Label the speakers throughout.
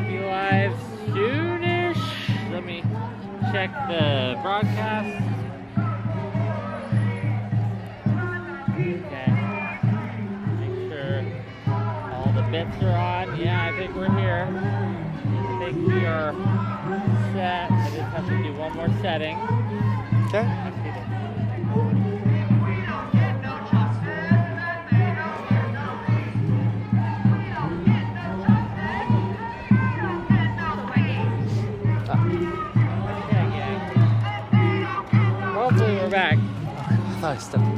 Speaker 1: might be live soonish. Let me check the broadcast. Okay. Make sure all the bits are on. Yeah, I think we're here. I think we are set. I just have to do one more setting.
Speaker 2: Okay.
Speaker 1: Hopefully we're back.
Speaker 2: I thought I stepped in.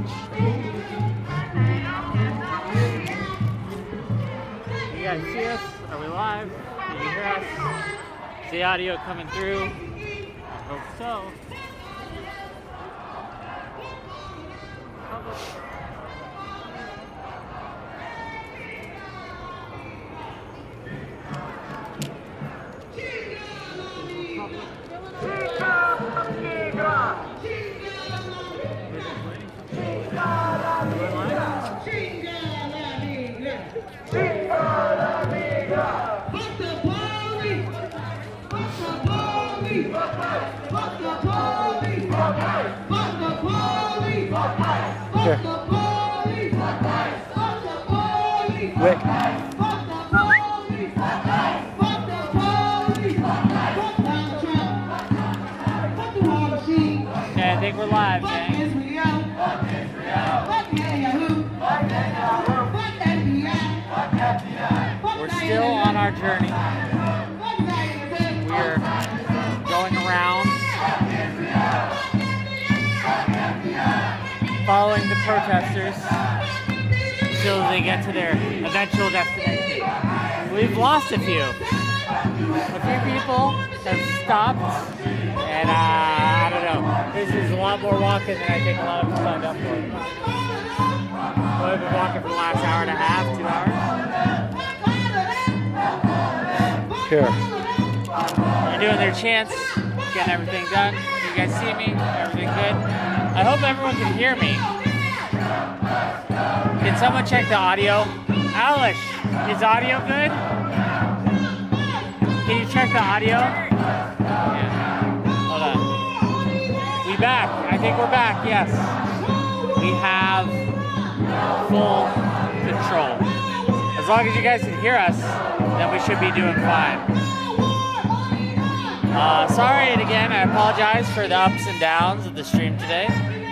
Speaker 1: You guys see us? Are we live? Can you hear us? Is the audio coming through? I hope so.
Speaker 2: Here. Whick.
Speaker 1: Okay, I think we're live, gang. We're still on our journey. We're going around, following the protesters until they get to their eventual destination. We've lost a few. A few people have stopped, and I don't know. This is a lot more walking than I think a lot of them signed up for. We've been walking for the last hour and a half, 2 hours.
Speaker 2: Here.
Speaker 1: They're doing their chants, getting everything done. You guys see me? Everything good? I hope everyone can hear me. Can someone check the audio? Alish, is audio good? Can you check the audio? Yeah. Hold on. We back. I think we're back, yes. We have full control. As long as you guys can hear us, then we should be doing fine. Sorry again, I apologize for the ups and downs of the stream today.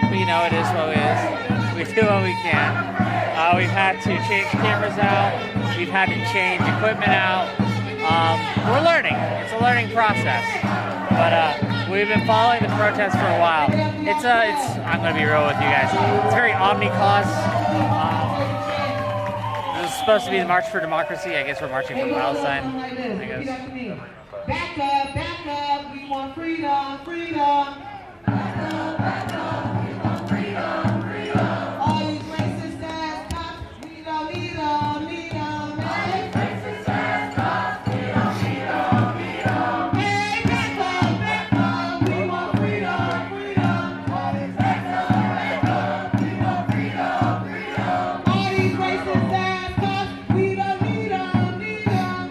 Speaker 1: But you know, it is what it is. We do what we can. We've had to change cameras out. We've had to change equipment out. We're learning. It's a learning process. But we've been following the protest for a while. I'm going to be real with you guys. It's very omni-cause. This is supposed to be the March for Democracy. I guess we're marching for Palestine. I guess.
Speaker 3: Back up, we want freedom, freedom. Back up, we want freedom, freedom. All these racist ass cops, we don't need them, man. Racist ass cops, we don't need them. Hey, back up, we want freedom, freedom. All these racist ass cops, we don't need them,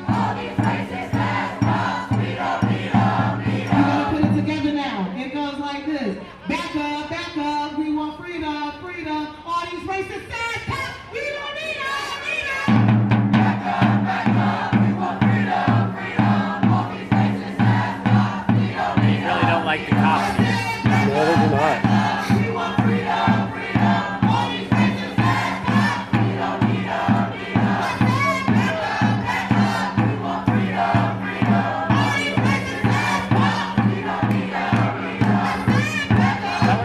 Speaker 3: All these racist ass cops, we don't need them, We gotta put it together now. It goes like this. Back up, we want freedom, freedom. All these racist ass cops, we don't need them, Back up, we want freedom, freedom. All these racist ass cops, we don't need
Speaker 1: I really don't like the cops.
Speaker 2: No, they do not.
Speaker 3: We want freedom, freedom. All these racist ass cops, we don't need them, Back up, we want freedom, freedom. All these racist ass cops, we don't need them,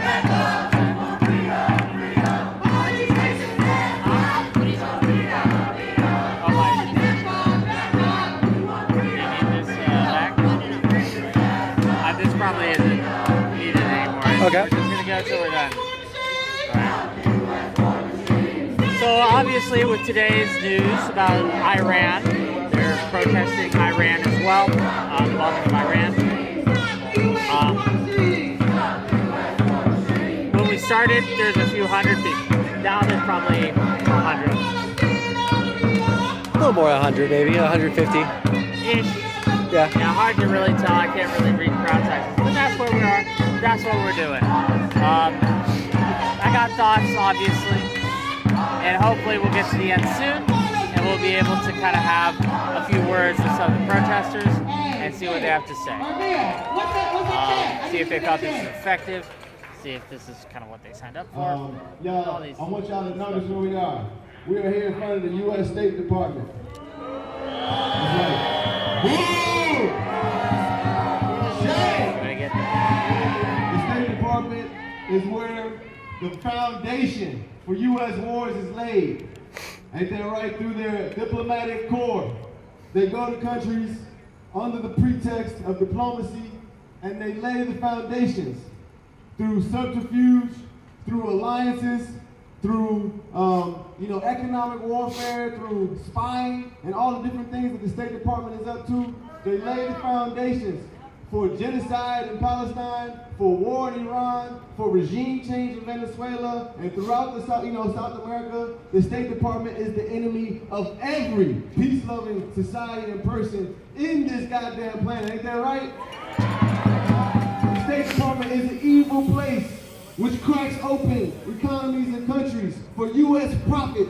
Speaker 3: Back up, we want freedom, freedom. All these racist ass cops, we want freedom, freedom.
Speaker 1: Oh my.
Speaker 3: We want freedom.
Speaker 1: You need this back? This probably isn't needed anymore.
Speaker 2: Okay.
Speaker 1: We're just gonna go till we're done. Alright. So obviously with today's news about Iran, they're protesting Iran as well, the bombing of Iran. When we started, there's a few hundred people. Now there's probably 100.
Speaker 2: A little more, 100 maybe, 150.
Speaker 1: Ish.
Speaker 2: Yeah.
Speaker 1: Yeah, hard to really tell. I can't really read crowd sizes, but that's where we are. That's what we're doing. I got thoughts, obviously, and hopefully we'll get to the end soon, and we'll be able to kind of have a few words with some of the protesters and see what they have to say. See if they felt this is effective. See if this is kind of what they signed up for.
Speaker 4: Y'all, I want y'all to notice where we are. We are here in front of the U.S. State Department. That's right. The State Department is where the foundation for U.S. wars is laid. Ain't that right? Through their diplomatic corps. They go to countries under the pretext of diplomacy, and they lay the foundations through subterfuge, through alliances, through economic warfare, through spying, and all the different things that the State Department is up to. They lay the foundations for genocide in Palestine, for war in Iran, for regime change in Venezuela, and throughout the South America. The State Department is the enemy of every peace-loving society and person in this goddamn planet. Ain't that right? The State Department is an evil place which cracks open economies and countries for U.S. profit.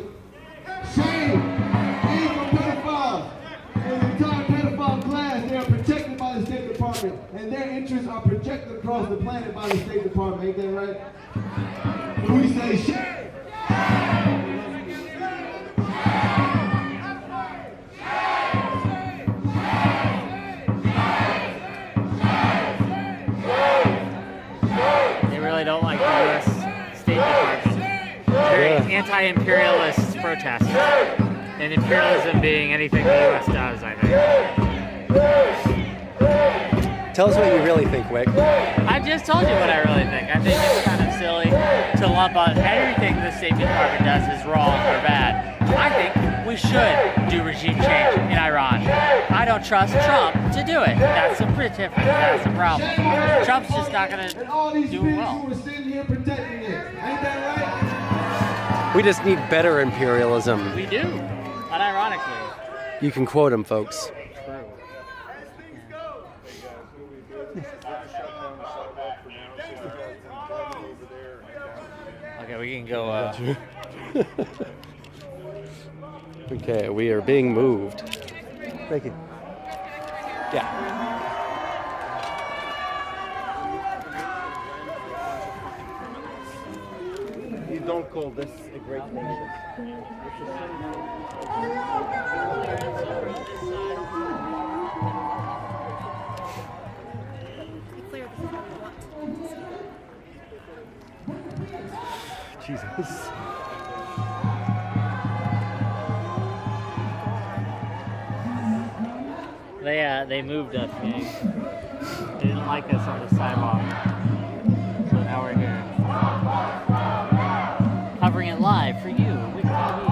Speaker 4: Shame! And for pedophiles. And the entire pedophile class, they are protected by the State Department, and their interests are projected across the planet by the State Department. Ain't that right? So we say shame!
Speaker 1: Don't like the U.S. State Department. Very anti-imperialist protest. And imperialism being anything the U.S. does, I think.
Speaker 2: Tell us what you really think, Whick.
Speaker 1: I just told you what I really think. I think it's kind of silly to lump on everything the State Department does is wrong or bad. I think we should do regime change in Iran. I don't trust Trump to do it. That's the difference. That's the problem. Trump's just not going to do it well.
Speaker 4: Who are sitting here protecting it. Ain't that right?
Speaker 2: We just need better imperialism.
Speaker 1: We do. Unironically.
Speaker 2: You can quote him, folks.
Speaker 1: True. Okay, we can go.
Speaker 2: Okay, we are being moved. Thank you. Yeah.
Speaker 5: You don't call this a great nation.
Speaker 2: Jesus.
Speaker 1: They moved us, gang. They didn't like us on the sidewalk. So now we're here. Covering it live for you, WhickTV.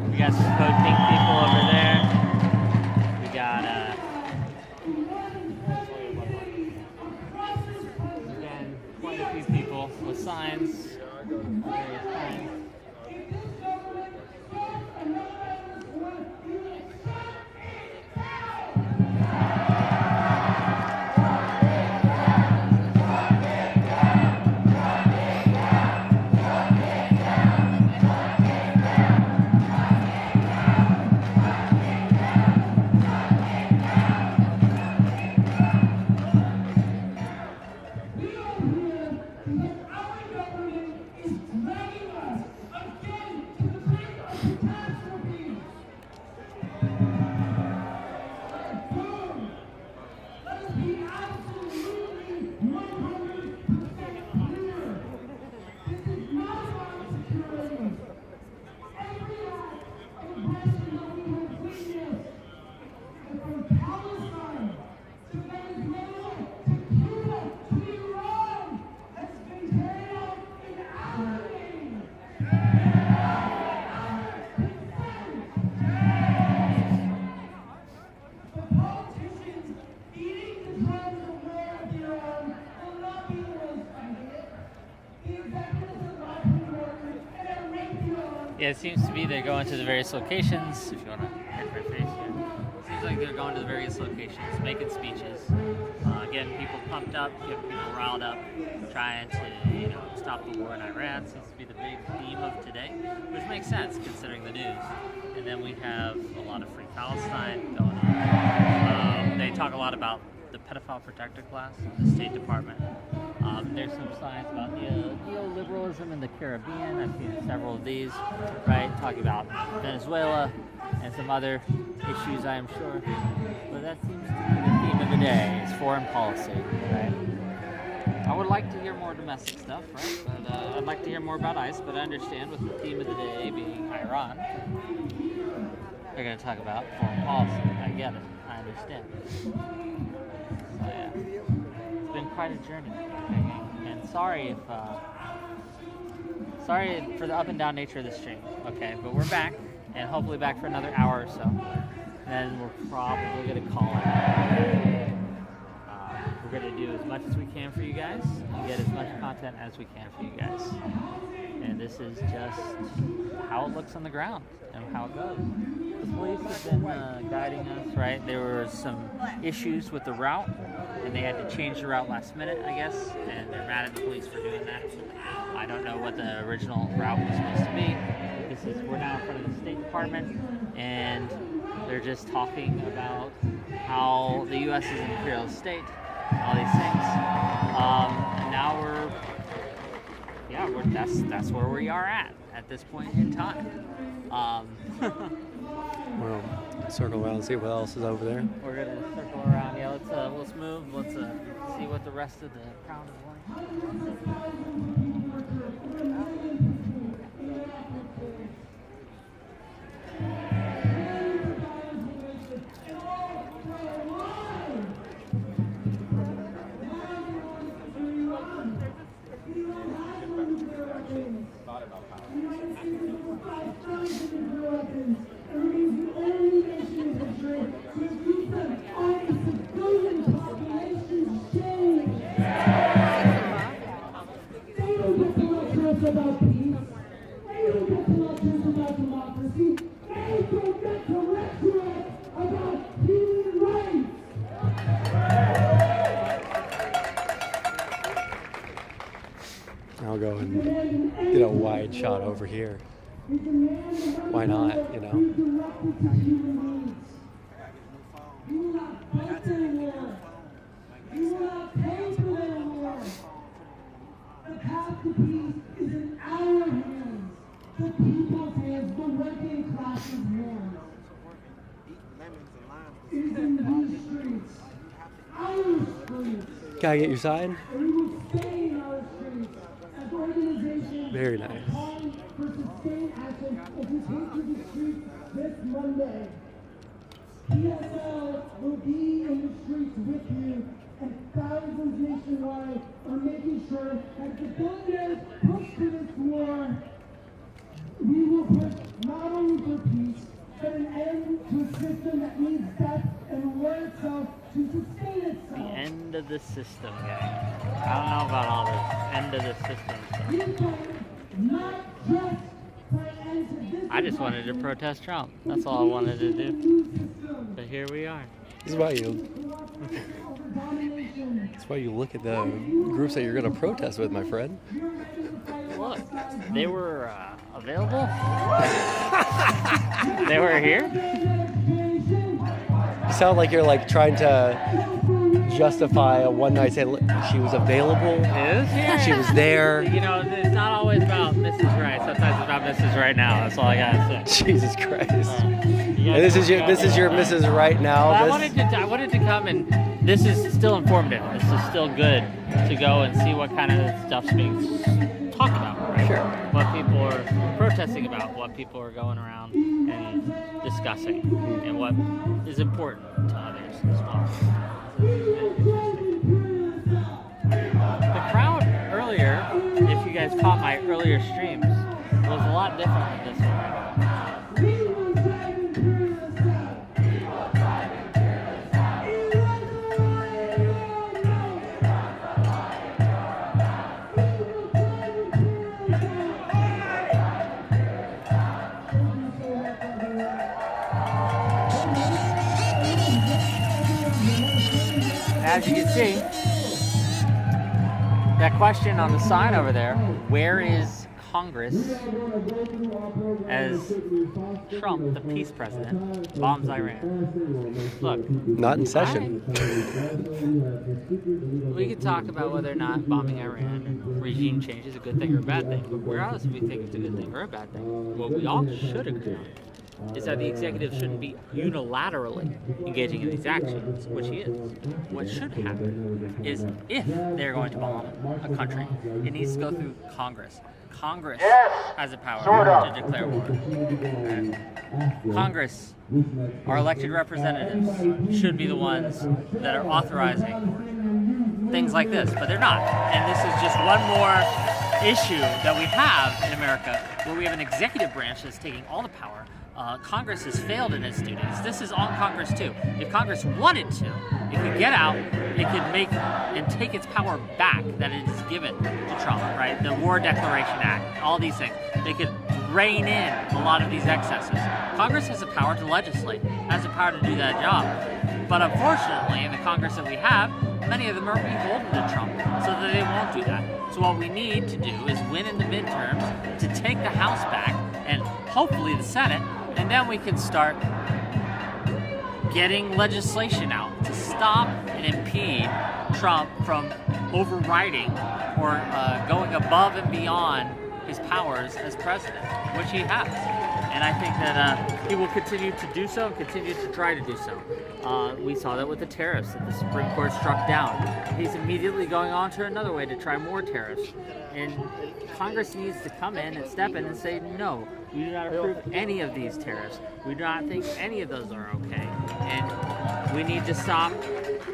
Speaker 1: We got some code pink people over there. We got again, quite a few people with signs. Various signs. Yeah, it seems to be they're going to the various locations. If you want to hit my face here, it seems like they're going to the various locations, making speeches, getting people pumped up, getting people riled up, trying to, stop the war in Iran. Seems to be the big theme of today, which makes sense considering the news. And then we have a lot of Free Palestine going on. They talk a lot about the pedophile protector class in the State Department. There's some signs about neoliberalism in the Caribbean. I've seen several of these, right? Talking about Venezuela and some other issues, I am sure. But that seems to be the theme of the day, is foreign policy, right? I would like to hear more domestic stuff, right? But I'd like to hear more about ICE, but I understand with the theme of the day being Iran, they're going to talk about foreign policy. I get it. I understand. So, yeah. It's been quite a journey. Okay? And sorry for the up and down nature of the stream. Okay, but we're back, and hopefully back for another hour or so. Then we're probably going to call it. We're going to do as much as we can for you guys and get as much content as we can for you guys. And this is just how it looks on the ground and how it goes. The police have been guiding us, right? There were some issues with the route, and they had to change the route last minute, I guess, and they're mad at the police for doing that. I don't know what the original route was supposed to be. We're now in front of the State Department, and they're just talking about how the U.S. is an imperialist state, all these things. And now that's where we are at this point in time.
Speaker 2: Well, circle around and see what else is over there.
Speaker 1: We're gonna circle around. Yeah, let's move. Let's see what the rest of the crowd is like.
Speaker 3: About peace, they don't get to lectures about democracy, they don't get to lecture about human rights.
Speaker 2: I'll go and get a wide shot over here. Why not,
Speaker 3: You will not fight their war. You will not pay for their war. The path to peace is in our hands, the people's hands, the working class's hands. It is in these streets, our streets.
Speaker 2: Can I get your sign?
Speaker 3: And we will stay in our streets as organizations
Speaker 2: Very nice.
Speaker 3: calling for sustained action as we take to the streets this Monday. PSL will be in the streets with you, and thousands nationwide are making sure that the 𝙬𝖎𝑚 push to this war, we will push not only for peace, but an end to a system that needs death and war itself to sustain itself.
Speaker 1: The end of the system, guys. I don't know about all this end of the system stuff.
Speaker 3: We fight not just for an end to this.
Speaker 1: I just wanted to protest Trump. That's all I wanted to do. But here we are.
Speaker 2: This is why you look at the groups that you're going to protest with, my friend.
Speaker 1: Look, they were available. They were here.
Speaker 2: You sound like you're like trying to justify a one night stand. She was available.
Speaker 1: Yeah.
Speaker 2: She was there.
Speaker 1: It's not always about Mrs. Right. Sometimes it's about Mrs. Right now. That's all I gotta say.
Speaker 2: Jesus Christ. And this is your Mrs. Right now.
Speaker 1: Well, I wanted to come, and this is still informative. This is still good to go and see what kind of stuff's being talked about. Right?
Speaker 2: Sure.
Speaker 1: What people are protesting about, what people are going around and discussing, and what is important to others as well. The crowd earlier, if you guys caught my earlier streams, was a lot different than this one right now. as you can see, that question on the sign over there, where is Congress as Trump, the peace president, bombs Iran? Look.
Speaker 2: Not in session.
Speaker 1: We could talk about whether or not bombing Iran and regime change is a good thing or a bad thing, but where else do we think it's a good thing or a bad thing? What we all should agree on is that the executive shouldn't be unilaterally engaging in these actions, which he is. What should happen is if they're going to bomb a country, it needs to go through Congress. Congress has the power to declare war. Congress, our elected representatives, should be the ones that are authorizing things like this, but they're not. And this is just one more issue that we have in America, where we have an executive branch that's taking all the power. Congress has failed in its duties. This is on Congress too. If Congress wanted to, it could get out, it could make and take its power back that it is given to Trump, right? The War Declaration Act, all these things. They could rein in a lot of these excesses. Congress has the power to legislate, has the power to do that job. But unfortunately, in the Congress that we have, many of them are beholden to Trump, so that they won't do that. So what we need to do is win in the midterms to take the House back, and hopefully the Senate, and then we can start getting legislation out to stop and impede Trump from overriding or going above and beyond his powers as president, which he has. And I think that he will continue to do so and continue to try to do so. We saw that with the tariffs that the Supreme Court struck down. He's immediately going on to another way to try more tariffs. And Congress needs to come in and step in and say, no, we do not approve any of these tariffs. We do not think any of those are okay. And we need to stop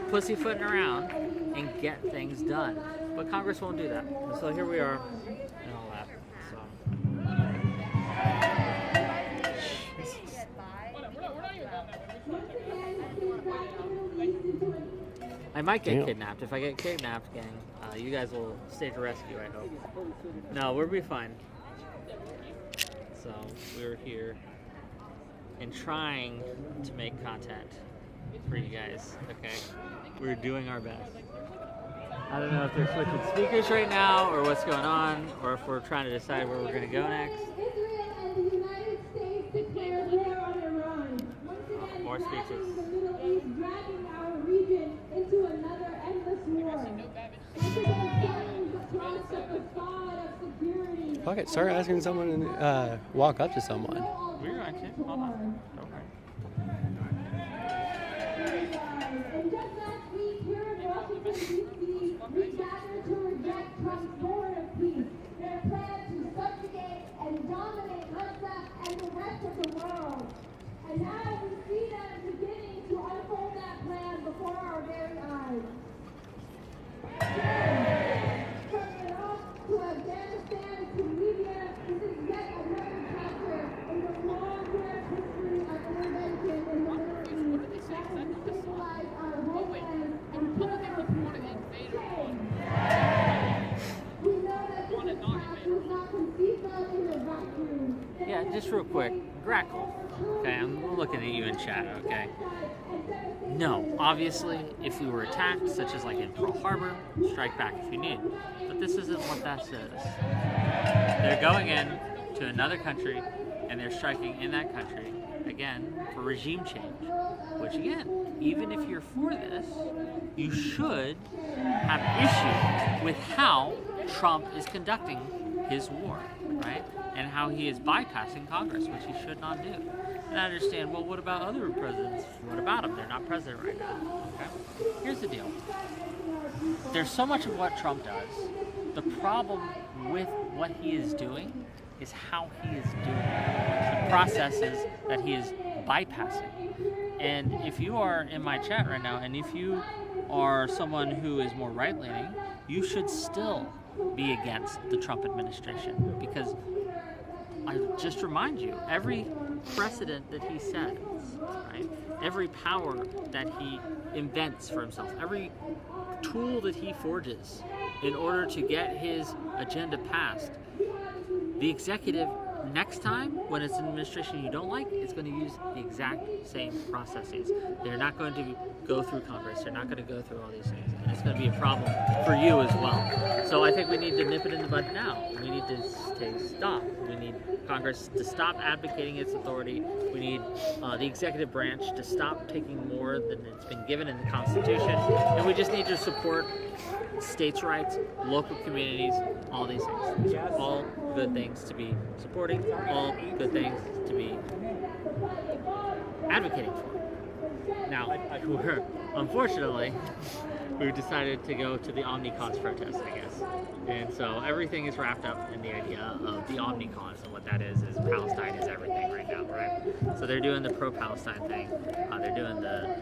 Speaker 1: pussyfooting around and get things done. But Congress won't do that. And so here we are and all that. I might get kidnapped. If I get kidnapped, gang, you guys will stage a rescue, I hope. No, we'll be fine. So, we're here and trying to make content for you guys, okay? We're doing our best. I don't know if they're switching speakers right now or what's going on, or if we're trying to decide where we're going to go next. More speeches.
Speaker 2: Fuck it, start asking someone to walk up to someone.
Speaker 1: We're going to. Hold on. Don't worry.
Speaker 6: And just last week here in Washington, D.C., we gathered to reject Trump's foreign of peace, their plan to subjugate and dominate Russia and the rest of the world. And now we see them beginning to unfold that plan before our very eyes. From Iraq to Afghanistan to Libya, this is yet another chapter in the long history of intervention in the Middle East that will destabilize our homeland and kill our people. We know that this attack was not conceived of in a vacuum.
Speaker 1: Yeah, just real quick. Grackle. Okay, I'm looking at you in chat, okay? No, obviously, if we were attacked, such as like in Pearl Harbor, strike back if you need. But this isn't what that says. They're going in to another country, and they're striking in that country, again, for regime change. Which again, even if you're for this, you should have issue with how Trump is conducting his war, right? And how he is bypassing Congress, which he should not do. And I understand, well, what about other presidents? What about them? They're not president right now, okay? Here's the deal. There's so much of what Trump does. The problem with what he is doing is how he is doing it. The processes that he is bypassing. And if you are in my chat right now, and if you are someone who is more right-leaning, you should still be against the Trump administration, because I just remind you, every precedent that he sets, right? Every power that he invents for himself, every tool that he forges in order to get his agenda passed, the executive next time, when it's an administration you don't like, it's going to use the exact same processes. They're not going to go through Congress. They're not going to go through all these things. And it's going to be a problem for you as well. So I think we need to nip it in the bud now. We need to stop. We need Congress to stop advocating its authority. We need the executive branch to stop taking more than it's been given in the Constitution. And we just need to support states' rights, local communities, all these things. These are all good things to be supporting, all good things to be advocating for. Now, unfortunately, we've decided to go to the 𝕎𝙪𝙗𝙧𝙬𝙧 protest, I guess. And so everything is wrapped up in the idea of the 𝕎𝙪𝙗𝙧, and what that is Palestine is everything right now, right? So they're doing the pro-Palestine thing, they're doing the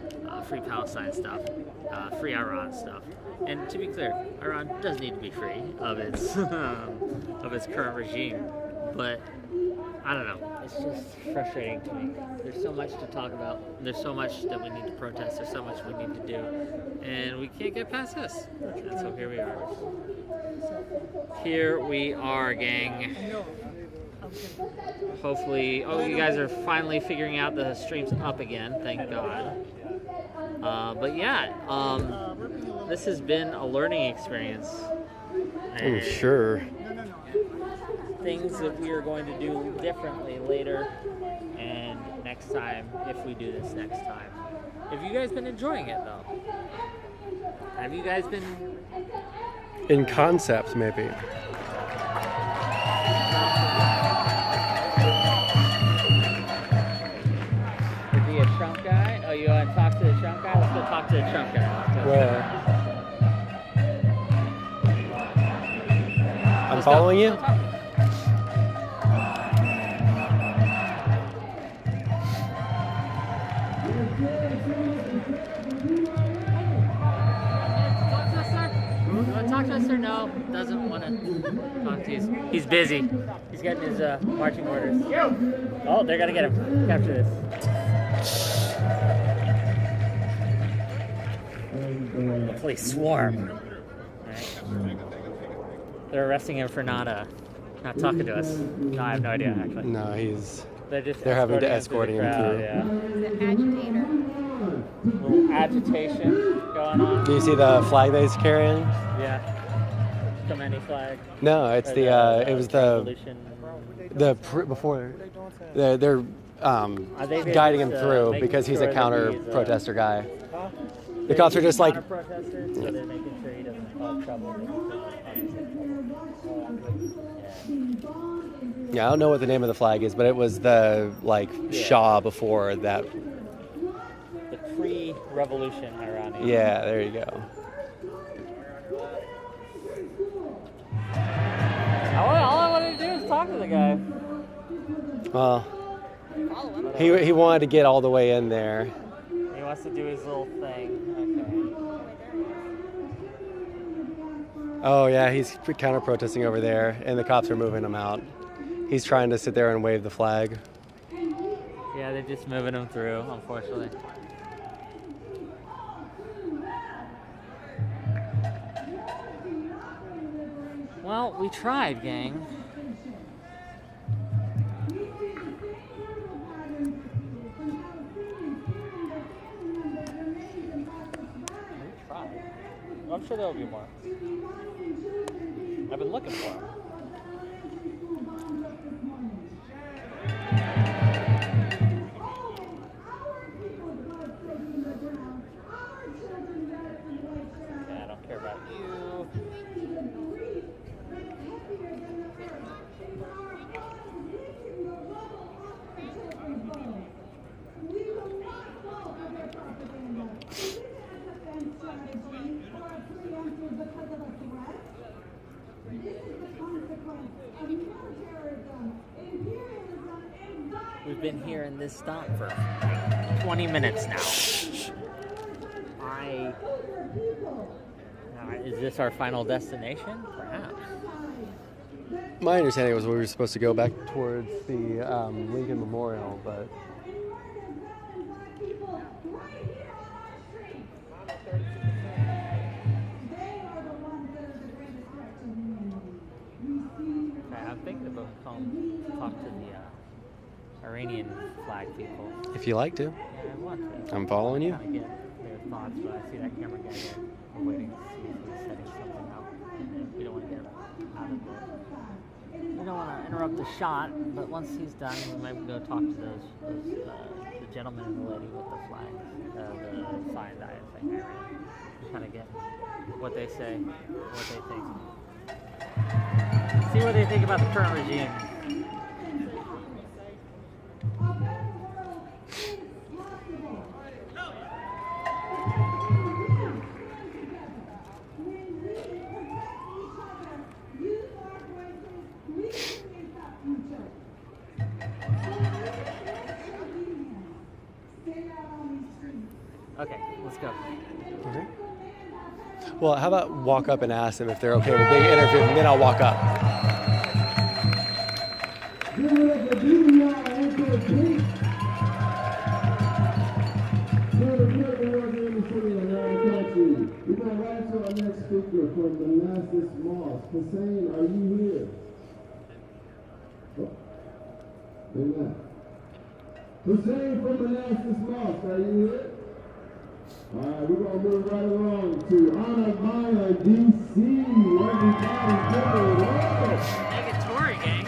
Speaker 1: free Palestine stuff, free Iran stuff. And to be clear, Iran does need to be free of its current regime, but I don't know, it's just frustrating to me. There's so much to talk about, there's so much that we need to protest, there's so much we need to do, and we can't get past this. And so here we are. Here we are, gang. Hopefully, oh, you guys are finally figuring out the stream's up again, thank God. But yeah, this has been a learning experience.
Speaker 2: Oh, sure.
Speaker 1: Things that we are going to do differently later and next time, if we do this next time. Have you guys been enjoying it, though? Have you guys been...
Speaker 2: In concept, maybe.
Speaker 1: Is he a Trump guy? Oh, you want to talk to the Trump guy? Let's go talk to the Trump guy.
Speaker 2: Where? I'm following you?
Speaker 1: Talk to us or no? Doesn't want to talk to you. He's busy. He's getting his marching orders. Oh, they're gonna get him. Capture this. The police swarm. Right. They're arresting him for not talking to us. No, I have no idea actually.
Speaker 2: No,
Speaker 1: They're
Speaker 2: having to escort him through.
Speaker 1: Yeah.
Speaker 6: He's an agitator.
Speaker 1: A little agitation going on.
Speaker 2: Do you see the flag that he's carrying?
Speaker 1: Yeah. Khomeini flag.
Speaker 2: No, it's it was
Speaker 1: revolution.
Speaker 2: before they're guiding him through because he's a counter protester guy. The cops are just like,
Speaker 1: So they're making sure he doesn't cause trouble.
Speaker 2: yeah, I don't know what the name of the flag is, but it was the Shah before that.
Speaker 1: The pre-revolution Iranian.
Speaker 2: Yeah, there you go.
Speaker 1: All I wanted to do is talk to the guy.
Speaker 2: Well, he wanted to get all the way in there.
Speaker 1: He wants to do his little thing. Okay.
Speaker 2: Oh yeah, he's counter protesting over there, and the cops are moving him out. He's trying to sit there and wave the flag.
Speaker 1: Yeah, they're just moving him through, unfortunately. Well, we tried, gang. I'm sure there'll be more. I've been looking for them. Yeah, I don't care about you. We've been here in this stop for 20 minutes now. Is this our final destination? Perhaps.
Speaker 2: My understanding was we were supposed to go back towards the Lincoln Memorial, but
Speaker 1: Okay, I'm thinking about talk to the Iranian flag people.
Speaker 2: If you like to.
Speaker 1: Yeah, I want to.
Speaker 2: I'm following you.
Speaker 1: Kind of get their thoughts, but I see that camera guy there. We're waiting to see if he's setting something up. And we don't want to get out of it. We don't want to interrupt the shot, but once he's done, we might go talk to the gentleman and the lady with the flags, the 𝙎𝙬𝙗𝙧𝙬𝙧 thing. Kind of get what they say, what they think. See what they think about the current regime. Okay, let's go.
Speaker 2: Okay. Well, how about walk up and ask them if they're okay with being interviewed, and then I'll walk up.
Speaker 4: Give it up for 𝙎𝙬𝙗𝙧𝙬𝙧. We're the in the city of Atlanta country. We're going right to our next speaker from Damascus Mosque. Hussein, are you here? Oh, they're not. Hussein from Damascus Mosque, are you here? All right, we're going to move right along to 𝙎𝙪𝙗𝙧𝙀, DC. Everybody's
Speaker 1: Make it Tory, gang.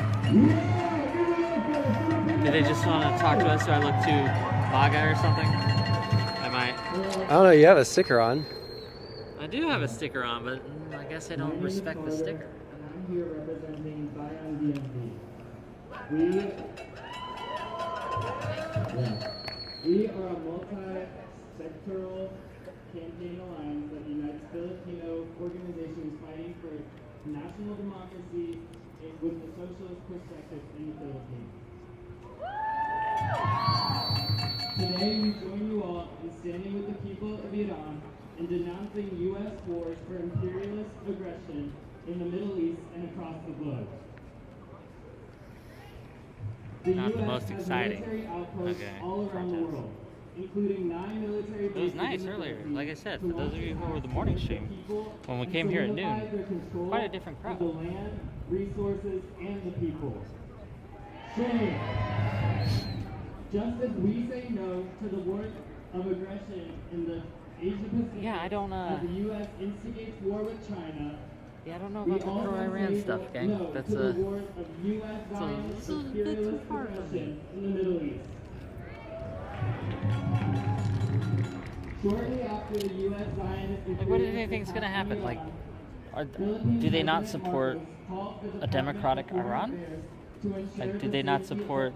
Speaker 4: Yeah,
Speaker 1: Did they just want to talk to us so I look too MAGA or something? I might.
Speaker 2: I don't know. You have a sticker on.
Speaker 1: I do have a sticker on, but I guess I don't respect the sticker.
Speaker 7: And I'm here representing We are a multi-sectoral campaign alliance that unites Filipino organizations fighting for national democracy with the socialist perspective in the Philippines. Today we join you all in standing with the people of Iran and denouncing U.S. wars for imperialist aggression in the Middle East and across the globe. The
Speaker 1: Not the
Speaker 7: U.S.
Speaker 1: most
Speaker 7: has
Speaker 1: exciting.
Speaker 7: military outposts
Speaker 1: Okay.
Speaker 7: all around the
Speaker 1: Protest.
Speaker 7: world, including 9 military
Speaker 1: It was
Speaker 7: bases
Speaker 1: nice
Speaker 7: in the
Speaker 1: earlier.
Speaker 7: Philippines
Speaker 1: Like I said,
Speaker 7: to
Speaker 1: for those of you who were the morning stream, when we came here at noon, quite a different crowd.
Speaker 7: The land, resources, and the people. Shame. Just as we say no to the work of aggression in the Asia-Pacific,
Speaker 1: Yeah, I don't,
Speaker 7: as the U.S. instigates war with China,
Speaker 1: Yeah, I don't know
Speaker 7: we
Speaker 1: about the
Speaker 7: also
Speaker 1: pro-Iran
Speaker 7: say
Speaker 1: stuff, gang.
Speaker 7: no
Speaker 1: That's
Speaker 7: to the wars of U.S. Zionist
Speaker 1: it's a bit too
Speaker 7: imperialist
Speaker 1: far from
Speaker 7: aggression in the Middle East. Shortly after the U.S. Zionist
Speaker 1: like, what do they think is going to happen? Like, do they not support a democratic Iran? Like, do they not support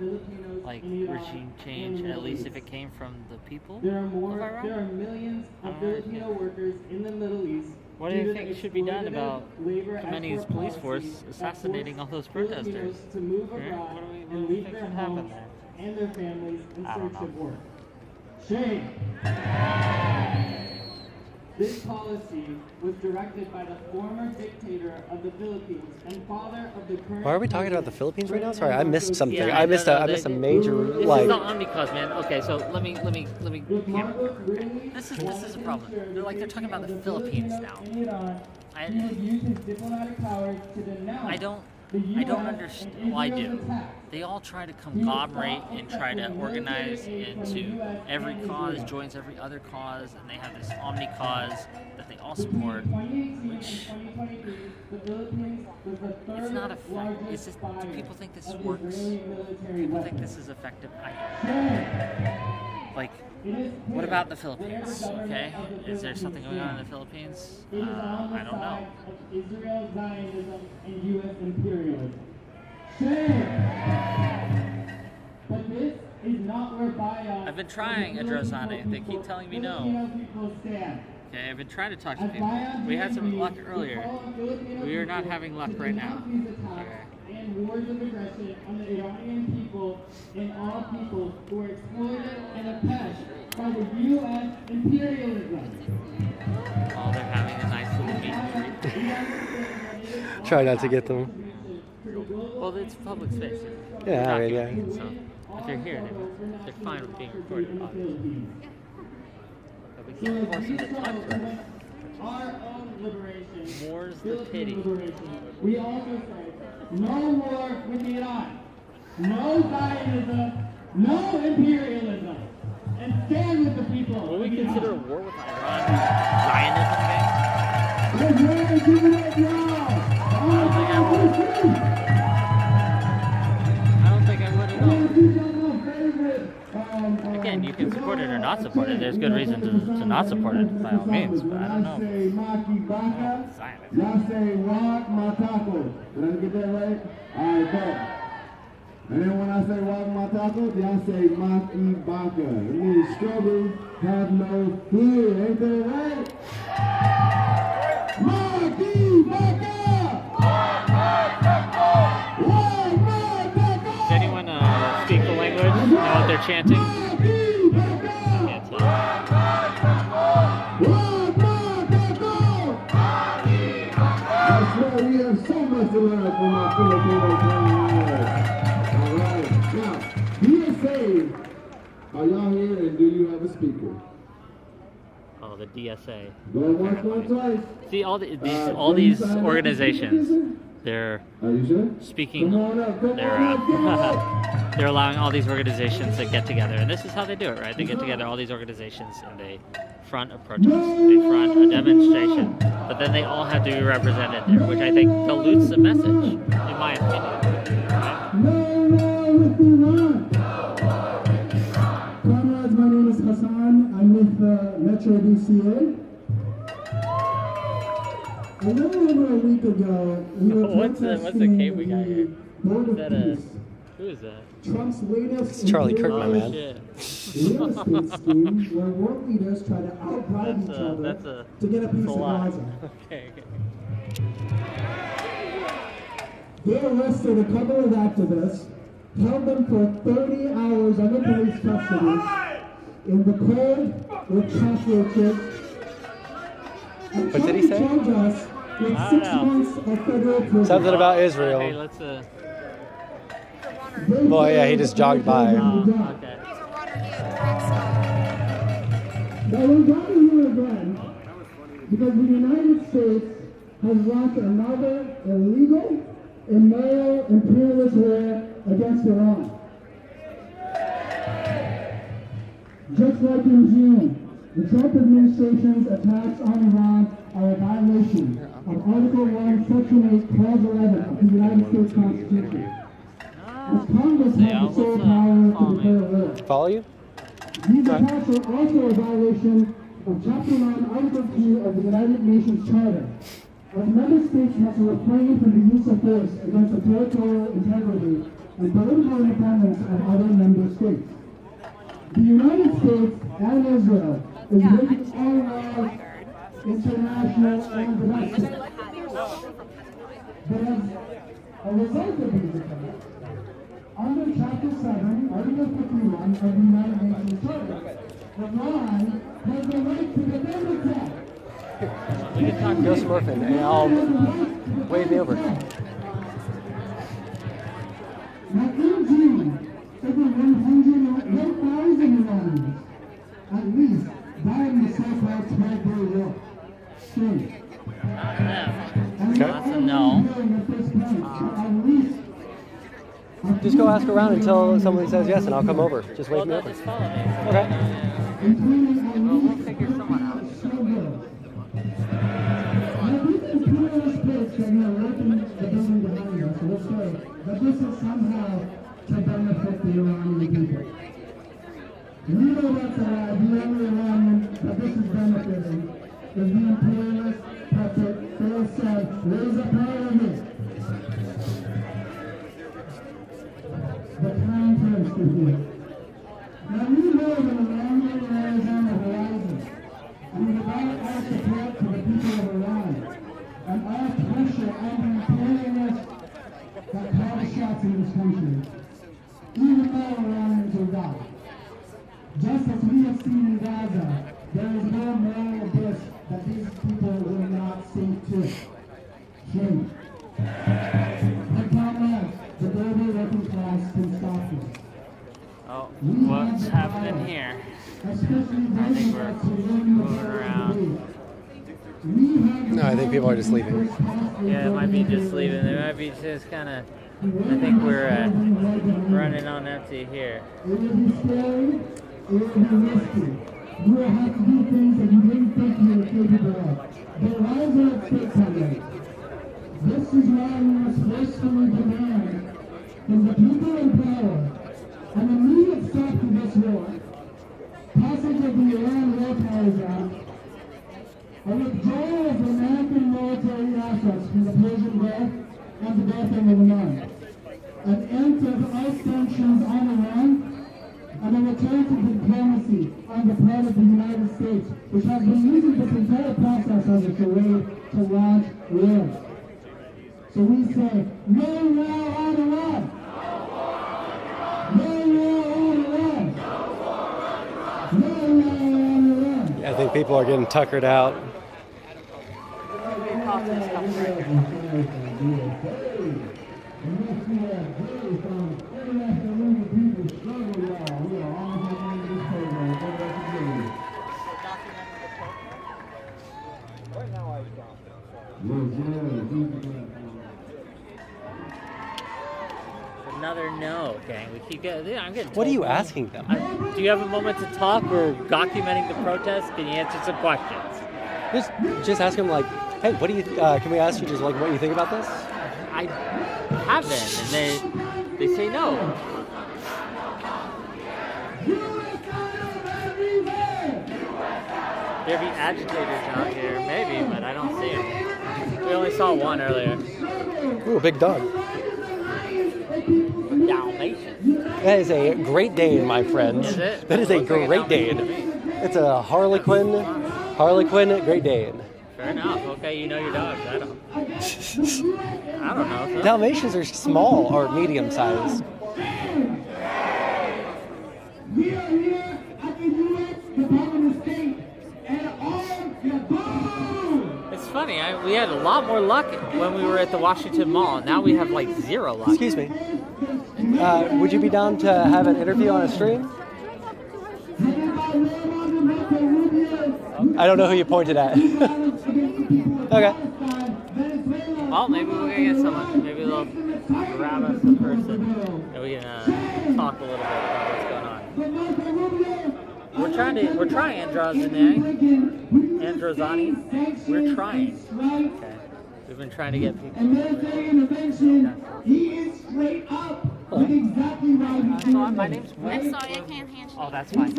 Speaker 1: like regime change? At least if it came from the people
Speaker 7: There are
Speaker 1: of Iran.
Speaker 7: millions of Filipino workers in the Middle East.
Speaker 1: What do you think should be done about Khomeini's police force assassinating all those protesters?
Speaker 7: To move
Speaker 1: Yeah,
Speaker 7: abroad
Speaker 1: what do
Speaker 7: and
Speaker 1: you
Speaker 7: leave
Speaker 1: think
Speaker 7: their
Speaker 1: should happen
Speaker 7: homes
Speaker 1: there?
Speaker 7: and their families in
Speaker 1: I don't
Speaker 7: search
Speaker 1: know.
Speaker 7: of work. Shame. This policy was directed by the former dictator of the Philippines and father of the current.
Speaker 2: Why are we talking about the Philippines right now? Sorry, I missed something.
Speaker 1: Yeah,
Speaker 2: I missed a
Speaker 1: they-
Speaker 2: major
Speaker 1: This
Speaker 2: like.
Speaker 1: is the Omnicause, man. Okay, so let me. This is a problem. They're talking about the Philippines now. I don't understand. Well, I do. They all try to conglomerate and try to organize into every cause, joins every other cause, and they have this omni-cause that they all support, which it's not effective. It's just, do people think this works? People think this is effective? I don't. Like, what about the Philippines? Okay, is there something going on in the Philippines? I don't know.
Speaker 7: Israel, Zionism, and U.S. imperialism. Shame! But this is not where 𝙎𝙬𝙗𝙧𝙬𝙧.
Speaker 1: I've been trying, 𝙎𝙪𝙗𝙧. They keep telling me no. Okay, I've been trying to talk to people. We had some luck earlier. We are not having luck right now. Okay.
Speaker 7: And wars of aggression on the Iranian people and all people who are exploited and oppressed by the U.S. imperialism.
Speaker 1: Oh, they're having a nice little meet and greet.
Speaker 2: Try not to get them.
Speaker 1: Well, it's public space.
Speaker 2: Yeah, I mean,
Speaker 1: They're
Speaker 2: yeah.
Speaker 1: not so if they're here, they're fine with being recorded, obviously. But we can't force them to talk to us.
Speaker 7: Our own liberation.
Speaker 1: More's the pity.
Speaker 7: We also say no war with Iran, no Zionism, no imperialism, and stand with the people.
Speaker 1: Will we consider a war with Iran Zionism, gang? I don't think I would at all. Again, you can support it or not support it. There's good reason to not support it by all means, but I don't know.
Speaker 4: Y'all say Wag Matako. Did I get that right? Alright, bet. And then when I say Wag Matako, y'all say Maki Baka. It means struggle, have no fear. Ain't that right? Maki Baka! Wag Matako!
Speaker 1: Does anyone speak the language? Know what they're chanting? I can't tell.
Speaker 4: We have so much to learn from our Filipino comrades. All right. Now, DSA, are y'all here and do you have a speaker?
Speaker 1: Oh, the DSA.
Speaker 4: Going once, going twice.
Speaker 1: See, all these organizations, they're
Speaker 4: Are you sure?
Speaker 1: speaking,
Speaker 4: Come on up, come
Speaker 1: they're
Speaker 4: on up, come on up.
Speaker 1: they're allowing all these organizations to get together, and this is how they do it, right? They get together, all these organizations, and they front a protest, they front a demonstration, but then they all have to be represented there, which I think dilutes the message, in my opinion. Right?
Speaker 8: Comrades, my name is Hassan. I'm with Metro DCA. A little over a week ago, we were
Speaker 1: What's the
Speaker 8: protesting
Speaker 1: cape we got here?
Speaker 8: Board of
Speaker 1: Is that
Speaker 8: Peace.
Speaker 1: Who is that?
Speaker 8: Trump's latest
Speaker 2: It's Charlie Kirk, my man.
Speaker 1: Shit.
Speaker 8: real estate scheme where world leaders try to outbribe each other to get a piece of
Speaker 1: lot.
Speaker 8: Gaza.
Speaker 1: Okay.
Speaker 8: They arrested a couple of activists, held them for 30 hours under police custody in the cold with cockroaches. And
Speaker 2: What did he say?
Speaker 8: charged us with 6 months of federal prison.
Speaker 2: Something about
Speaker 1: Hey,
Speaker 2: Israel.
Speaker 1: let's
Speaker 2: Well, yeah, he just jogged by.
Speaker 1: okay.
Speaker 8: But we're gathering here again because the United States has launched another illegal, immoral, imperialist war against Iran. Just like in June, the Trump administration's attacks on Iran are a violation of Article 1, Section 8, Clause 11 of the United States Constitution. As Congress has the sole power to declare war.
Speaker 2: Follow you?
Speaker 8: These attacks are also a violation of Chapter 9, Article 2 of the United Nations Charter, as member states must refrain from the use of force against the territorial integrity and political independence of other member states. The United States and Israel is breaking all laws, international and domestic. But as a result of these attacks, under Chapter 7, Article 51 of the United Nations Charter, Iran has the right to defend itself.
Speaker 2: Go smurfing, and I'll wave me over.
Speaker 8: Now, in June, over 1,000 Iranians, at least, died in the so-called 12-day war. Straight.
Speaker 1: That's a no.
Speaker 2: Just go ask around until someone says yes, and I'll come over. Just wave me over.
Speaker 1: Just follow me.
Speaker 2: Okay.
Speaker 1: We'll figure someone out.
Speaker 8: That this is somehow to benefit the Iranian people. You know that's a lie. The only Iranian that this is benefiting is the imperialist puppet Phil said, 𝕍𝙬𝖎. The time turns to here. Now we live in a long-term Arizona horizon, and without our support to the people of Iran, and our pressure on the imperialists that call the shots in this country, even though Iranians will die. Just as we have seen in Gaza, there is no moral abyss that these people will not sink to. Shame. But comrades, the global working class can stop this.
Speaker 1: Oh, what's happening here?
Speaker 8: Especially
Speaker 1: I
Speaker 8: those
Speaker 1: think
Speaker 8: of
Speaker 1: we're
Speaker 8: us who live in the
Speaker 1: moving around.
Speaker 2: No, I think people are just leaving.
Speaker 1: Yeah, it might be just leaving. They might be just kind of. I think we're running on empty here.
Speaker 8: It will be scary. It will be risky. You will have to do things that you didn't think you were capable of. Their lives are at stake today. This is why we must forcefully demand from the people in power an immediate stop to this war, passage of the Iran War Powers Act, a withdrawal of American military assets from the 𝕵𝖎𝖎𝖏 and the 𝙎𝖪𝖗𝙗𝙧𝙤𝙬, an end to all sanctions on Iran, and a return to diplomacy on the part of the United States, which has been using this entire process as a way to launch war. So we say, no war on Iran! No war on Iran! No war on Iran!
Speaker 2: I think people are getting tuckered out.
Speaker 1: Another no, gang. We keep getting. I'm getting.
Speaker 2: What are you asking them?
Speaker 1: Do you have a moment to talk? We're documenting the protest. Can you answer some questions?
Speaker 2: Just ask them like, hey, what do you? Can we ask you just like what you think about this?
Speaker 1: I haven't, and they say no. There be agitators out here, maybe, but I don't see them. We only saw one earlier.
Speaker 2: Ooh, a big dog.
Speaker 1: Dalmatian.
Speaker 2: That is a Great Dane, my friend.
Speaker 1: Is it?
Speaker 2: That is a Great Dane. It's a 𝙎𝙪𝙗𝙀 Great Dane.
Speaker 1: Fair enough. Okay, you know your dogs. I don't. I don't know. So.
Speaker 2: Dalmatians are small or medium sized.
Speaker 8: We are here at the U.S. Department of State, and all your boom!
Speaker 1: It's funny. We had a lot more luck when we were at the Washington Mall. Now we have like zero luck.
Speaker 2: Excuse me. Would you be down to have an interview on a stream? I don't know who you pointed at. Okay.
Speaker 1: Well, maybe we're gonna get someone. Maybe they'll grab us a person, and we can talk a little bit about what's going on. We're trying 𝙤𝙬𝙗𝙧𝙤𝙧𝙤𝙬. We're trying. Okay. We've been trying to get people.
Speaker 8: And military intervention, he is straight up. With exactly right.
Speaker 1: My name's Whick.
Speaker 6: I'm sorry, I can't handle
Speaker 1: Oh, that's fine.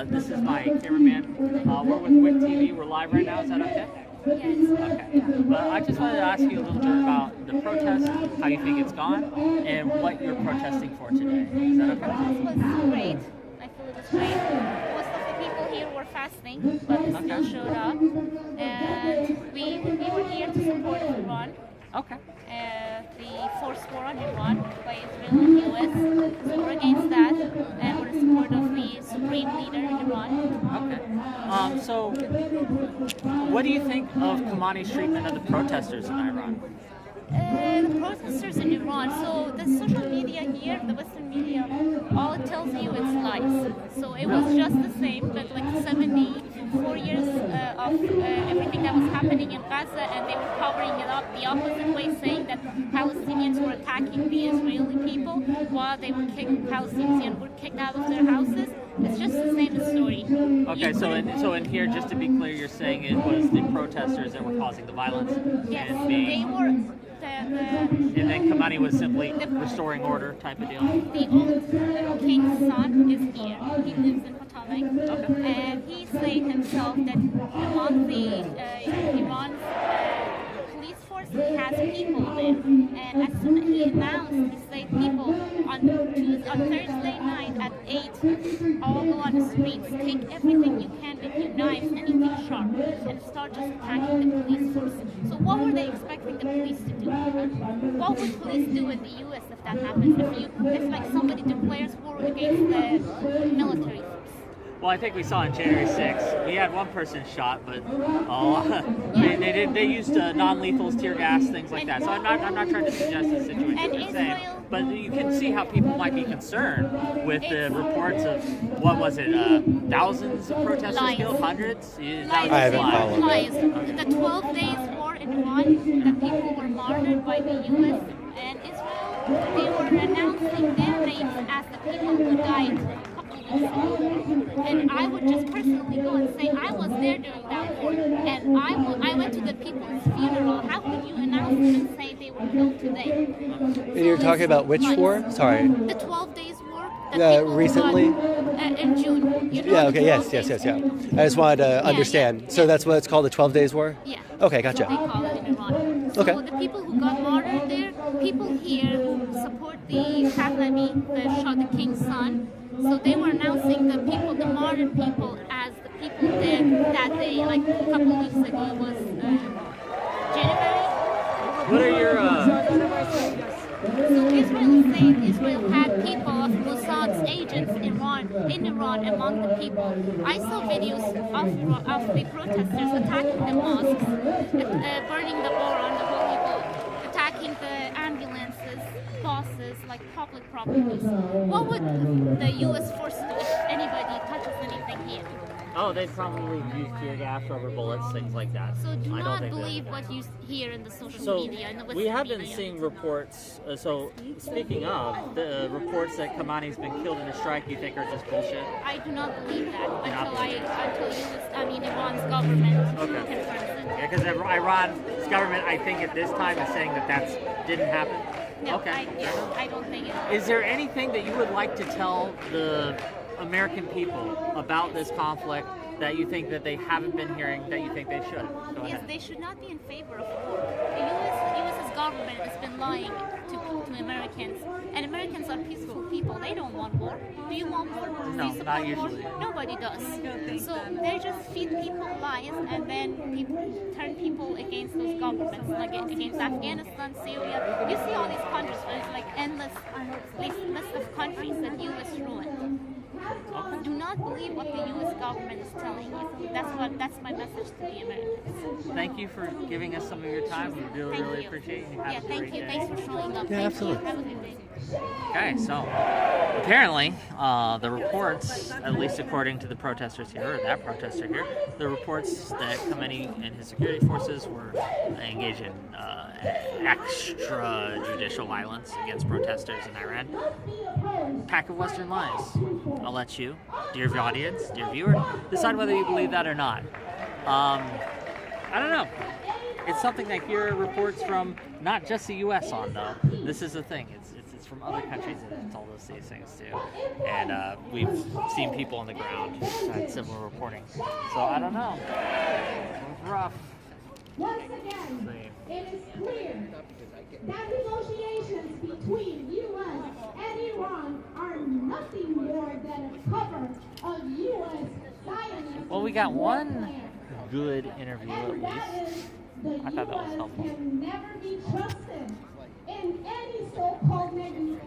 Speaker 1: This is my cameraman. We're with WhickTV. We're live right now. Is that okay?
Speaker 6: Yes.
Speaker 1: Okay. But I just wanted to ask you a little bit about the protest, how you think it's gone, and what you're protesting for today. Is that okay?
Speaker 6: It was great. I feel it was great. Most of the people here were fasting, but they still showed up. And we were here to support Iran.
Speaker 1: Okay.
Speaker 6: The forced war on Iran by Israel and US. So we're against that, and we're in support of the supreme leader in Iran.
Speaker 1: Okay. So, what do you think of Khamenei's treatment of the protesters in Iran?
Speaker 6: The protesters in Iran, so the social media here, the Western media, all it tells you is lies. So it was just the same, but like 74 years of everything that was happening in Gaza, and they were covering it up the opposite way, saying that Palestinians were attacking the Israeli people while they were Palestinians were kicked out of their houses. It's just the same story.
Speaker 1: Okay, so in here, just to be clear, you're saying it was the protesters that were causing the violence?
Speaker 6: Yes,
Speaker 1: and
Speaker 6: they were.
Speaker 1: And then Khamenei was simply restoring order type of deal?
Speaker 6: The old little king's son is here. He lives in Potomac. And he said himself that among the Iran's police force has people there. And as soon as he announced, he said people on Thursday night at 8 all go on the streets, take everything you can with your knives, anything sharp, and start just attacking the police force. So what were they expecting the police to do? What would police do in the U.S. if that happens? If like somebody declares war against the military force?
Speaker 1: Well, I think we saw on January 6th, we had one person shot, but they used non-lethals, tear gas, things like that. So I'm not trying to suggest the situation.
Speaker 6: And
Speaker 1: you're saying. but you can see how people might be concerned with the reports of, what was it, thousands of protesters killed, hundreds?
Speaker 2: I haven't followed
Speaker 9: lies. The 12 days war in Iran, the people were martyred by the U.S. and Israel. They were announcing their names as the people who died a couple of weeks ago. And I would just personally go and say, I was there during that war, and I went to the people's funeral. How could you announce them and say they were killed today?
Speaker 2: And you're talking about which war? Sorry.
Speaker 9: The 12 days war.
Speaker 2: Recently?
Speaker 9: In June. You know,
Speaker 2: Yeah, okay, yes. I just wanted to understand.
Speaker 9: yeah.
Speaker 2: So that's what it's called, the 12 Days War?
Speaker 9: Yeah.
Speaker 2: Okay, gotcha.
Speaker 9: They call it in Iran. So
Speaker 2: Okay.
Speaker 9: the people who got martyred there, people here who support the Pahlavi, the king's son, so they were announcing the people, the martyred people, as the people there that day, like a couple of weeks ago. It was January.
Speaker 1: What are your...
Speaker 9: So Israel is saying Israel had people of Mossad's agents in Iran among the people. I saw videos of the protesters attacking the mosques, burning the Quran, the Holy Book, attacking the ambulances, buses, like public properties. What would the U.S. force do if anybody touches anything here?
Speaker 1: Oh, they'd probably use tear gas, rubber bullets, things like that.
Speaker 9: So do
Speaker 1: I don't
Speaker 9: not
Speaker 1: think
Speaker 9: believe what you hear in the social
Speaker 1: So
Speaker 9: media. And the
Speaker 1: we have been
Speaker 9: media.
Speaker 1: seeing reports. So speaking of the reports that Khamenei's been killed in a strike, you think are just bullshit?
Speaker 9: I do not believe that until Iran's government confirms it.
Speaker 1: Yeah, because Iran's government, I think at this time is saying that didn't happen.
Speaker 9: No,
Speaker 1: Okay.
Speaker 9: I don't think it.
Speaker 1: Is there anything that you would like to tell the American people about this conflict that you think that they haven't been hearing that you think they should? Go
Speaker 9: Yes,
Speaker 1: ahead.
Speaker 9: they should not be in favor of war. The U.S.'s government has been lying to Americans, and Americans are peaceful people. They don't want war. Do you want war? Do
Speaker 1: No,
Speaker 9: you support
Speaker 1: not
Speaker 9: war?
Speaker 1: usually.
Speaker 9: Nobody does. So they just feed people lies, and then turn people against those governments, like against Afghanistan, Syria. You see all these countries, where it's like endless list of countries that U.S. ruined. Do not believe what the U.S. government is telling you. That's my message to the Americans.
Speaker 1: Thank you for giving us some of your time. We really appreciate it.
Speaker 9: Yeah, thank you. Thanks for showing up.
Speaker 2: Yeah,
Speaker 9: Thank
Speaker 2: absolutely.
Speaker 9: You. Have a good day.
Speaker 1: Okay, so apparently the reports, at least according to the protesters here, or that protester here, the reports that Khamenei and his security forces were engaged in extrajudicial violence against protesters in Iran. Pack of Western lies. I'll let you, dear audience, dear viewer, decide whether you believe that or not. I don't know. It's something I hear reports from not just the U.S. on, though. This is the thing. It's from other countries that have told us these things, too. And we've seen people on the ground who had similar reporting. So I don't know. It's rough.
Speaker 6: Once again, it is clear that negotiations between U.S. and Iran are nothing more than a cover of U.S. Zionist.
Speaker 1: Well, we got one good interview at least. I thought that was helpful.
Speaker 6: Can never be trusted in any so-called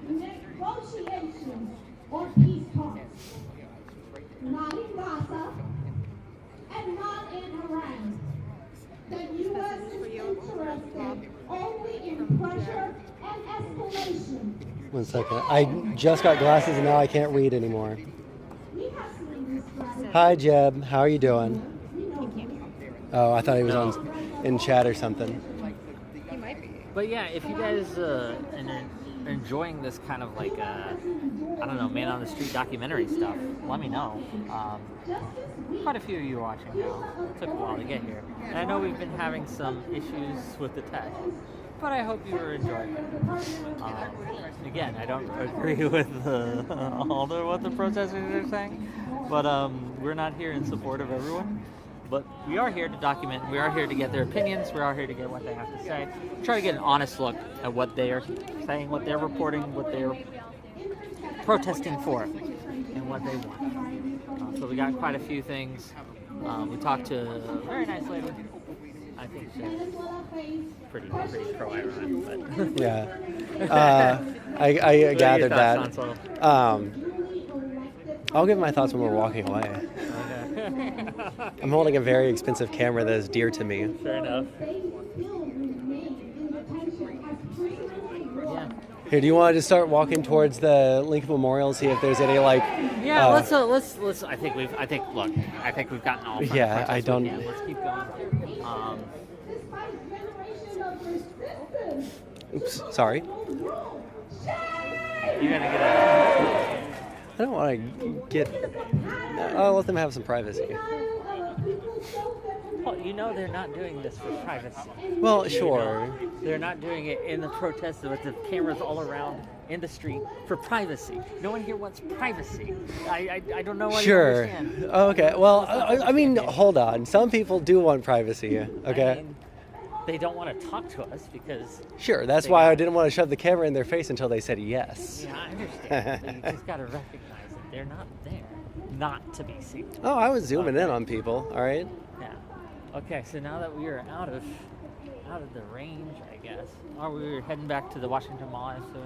Speaker 6: negotiations or peace talks. Not in Gaza and not in Iran. The U.S. is interested only in pressure and escalation.
Speaker 2: 1 second. I just got glasses and now I can't read anymore.
Speaker 6: We have seen this strategy.
Speaker 2: Hi, Jeb. How are you doing? Oh, I thought he was in chat or something.
Speaker 1: But yeah, if you guys are enjoying this kind of like, I don't know, man on the street documentary stuff, let me know. Quite a few of you are watching now. It took a while to get here. And I know we've been having some issues with the tech, but I hope you are enjoying it. Again, I don't agree with all what the protesters are saying, but we're not here in support of everyone. But we are here to document, we are here to get their opinions, we are here to get what they have to say. Try to get an honest look at what they are saying, what they're reporting, what they're protesting for, and what they want. So we got quite a few things. We talked to a very nice lady. I think she's pretty pro-Iran, but...
Speaker 2: Yeah. I gathered that. I'll give my thoughts when we're walking away. I'm holding a very expensive camera that is dear to me.
Speaker 1: Fair enough.
Speaker 2: Here, do you want to just start walking towards the Lincoln Memorial, see if there's any like?
Speaker 1: Yeah, let's. I think we've gotten all.
Speaker 2: Yeah, I don't.
Speaker 1: Let's keep going.
Speaker 2: Oops, sorry.
Speaker 1: You're gonna get
Speaker 2: I don't want to get. I'll let them have some privacy.
Speaker 1: Well, you know they're not doing this for privacy.
Speaker 2: Well, sure.
Speaker 1: They're not doing it in the protest with the cameras all around in the street for privacy. No one here wants privacy. I don't know what you understand.
Speaker 2: Oh, okay. Well, I mean, hold on. Some people do want privacy. Okay.
Speaker 1: I mean, they don't want to talk to us because.
Speaker 2: Sure. That's why I didn't want to shove the camera in their face until they said yes.
Speaker 1: Yeah, I understand. But you just got to recognize that they're not there, not to be seen.
Speaker 2: Oh, I was zooming in on people. All right.
Speaker 1: Yeah. Okay. So now that we are out of the range, I guess. Or we were heading back to the Washington Mall. So